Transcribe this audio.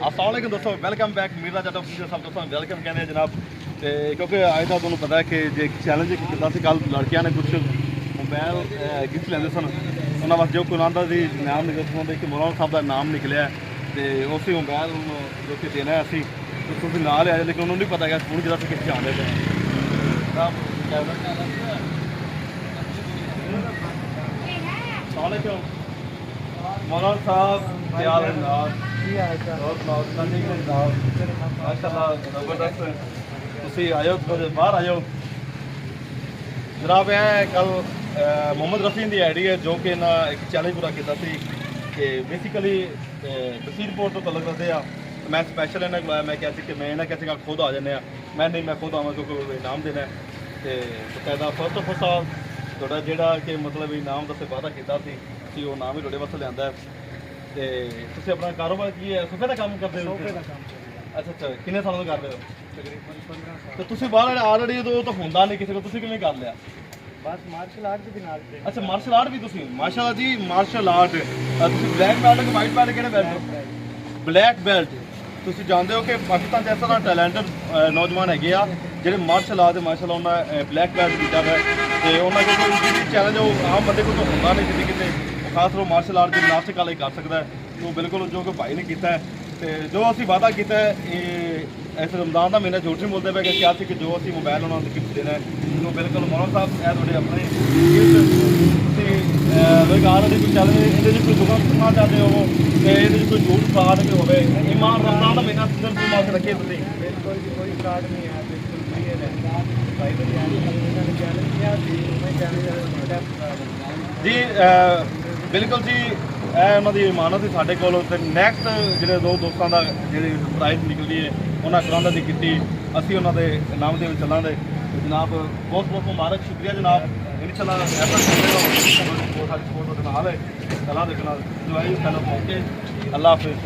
अस्सलाम दोस्तों, welcome back Meera जट official सब दोस्तों वेलकम कहने जनाब। तो क्योंकि अज तक तुम्हें पता है कि जो चैलेंज किया कल लड़कियां ने कुछ मोबाइल गिफ्ट लेंदे सन, उन्होंने बस जो कुरान का नाम निकल कि मौलाना साहब का नाम निकलिया तो उस मोबाइल जो कि देना है असी तो तुम ना लिया, लेकिन उन्होंने नहीं पता है फोन जरा कितने आने मौलाना साहब माशाअल्लाह जबरदस्त तुसी आयो बाहर आयो जनाब। कल मोहम्मद रफी की आईडी है जो कि इन्हें एक चैलेंज पूरा किया कि बेसिकली बसीरपुर तो तलक रखते हैं। मैं स्पैशल इन्हें बुलाया, मैं क्या कि मैं इन्हें कैसे खुद आ जाने, मैं नहीं मैं खुद आवा क्योंकि इनाम देना है तो बकायदा फर्स्ट ऑफ ऑल थोड़ा जोड़ा कि मतलब इनाम दस वादा किया वो नाम ही थोड़े वास्ते लिया। तो अपना कारोबार की है सोफे का काम करते हो? अच्छा अच्छा, किन्ने सालों कर रहे हो? तकरीबन 15 साल। तो तुम बाहर ऑलरेडी तो होंदा नहीं किसी को, तुम किवें कर लिया? बस मार्शल आर्ट भी नाल ते। अच्छा मार्शल आर्ट भी तुम? माशाल्लाह जी मार्शल आर्ट तुम ब्लैक बेल्ट कि वाइट बेल्ट किहड़े बेल्ट? Black belt. तुम जानते हो कि पाकिस्तान से ऐसा टैलेंटेड नौजवान है ਜਿਹੜੇ ਮਾਰਸ਼ਲ ਆਰਟ ਮਾਸ਼ਾਅੱਲਾ ਉਹਨਾਂ ਬਲੈਕ ਬੈਲਟ ਕੀਤਾ ਹੈ ਤੇ ਉਹਨਾਂ ਕੋਲ ਕੋਈ ਚੈਲੰਜ ਉਹ ਆਮ ਬੰਦੇ ਕੋਲ ਹੁੰਦਾ ਨਹੀਂ ਕਿਤੇ ਕਿਤੇ, ਖਾਸ ਤੌਰ ਮਾਰਸ਼ਲ ਆਰਟ ਦੀ ਜਿਮਨਾਸਟਿਕ ਵਾਲਾ ਹੀ ਕਰ ਸਕਦਾ ਹੈ। ਉਹ ਬਿਲਕੁਲ ਜੋ ਕਿ ਭਾਈ ਨੇ ਕੀਤਾ ਹੈ ਤੇ ਜੋ ਅਸੀਂ ਵਾਅਦਾ ਕੀਤਾ ਹੈ ਇਹ ਇਸ ਰਮਜ਼ਾਨ ਦਾ ਮਹੀਨਾ ਝੂਠ ਨਹੀਂ ਬੋਲਦੇ ਪਏ ਕਿ ਕਿਹਾ ਸੀ ਕਿ ਜੋ ਅਸੀਂ ਮੋਬਾਈਲ ਉਹਨਾਂ ਨੂੰ ਗਿਫਟ ਦੇਣਾ ਹੈ ਉਹ ਬਿਲਕੁਲ ਮੌਲਾਨਾ ਸਾਹਿਬ ਇਹ ਤੁਹਾਡੇ ਆਪਣੇ ਤੁਸੀਂ ਰੋਜ਼ਗਾਰ ਦੇ ਕੋਈ ਚੈਲੰਜ ਇਹਦੇ 'ਚ ਕੋਈ ਦੁਕਾਨ ਕਰਨਾ ਚਾਹਦੇ ਹੋ ਤੇ ਇਹਦੇ 'ਚ ਕੋਈ ਝੂਠ ਫਰਾਡ ਨਹੀਂ ਹੋਵੇ, ਇਮਾਨ ਰਮਜ਼ਾਨ ਦਾ ਮਹੀਨਾ ਸਿਰਫ ਤੁਸੀਂ ਮਾਰਕ ਰੱਖੇ ਤੁਸੀਂ? बिल्कुल भी कोई फ्रॉड नहीं है, बिल्कुल भी ये रहता भाई बड़ी इन्होंने चैलेंज किया थी मैं चैलेंज जी बिल्कुल जी ਇਹ ਉਹਨਾਂ ਦੀ ਇਮਾਨਤ ਸੀ ਸਾਡੇ ਕੋਲ ਤੇ ਨੈਕਸਟ ਜਿਹੜੇ ਦੋ ਦੋਸਤਾਂ ਦਾ ਜਿਹੜੀ ਪ੍ਰਾਈਜ਼ ਨਿਕਲਦੀ ਹੈ ਉਹਨਾਂ ਕਰਾਉਂਦਾ ਦੀ ਕੀਤੀ ਅਸੀਂ ਉਹਨਾਂ ਦੇ ਨਾਮ ਦੇ ਵਿੱਚ ਚੱਲਾਂਗੇ। ਜਨਾਬ ਬਹੁਤ ਬਹੁਤ ਮੁਬਾਰਕ, ਸ਼ੁਕਰੀਆ ਜਨਾਬ। ਇਨਸ਼ਾਅੱਲਾ ਐਸਾ ਸਾਡੀ ਸਪੋਰਟ ਦੇ ਨਾਲ ਹੈ। ਅੱਲਾਹ ਦੇ ਨਾਲ ਦੁਆਈ ਕਰਨਾ ਮੌਕੇ। ਅੱਲਾਹ ਹਾਫਿਜ਼।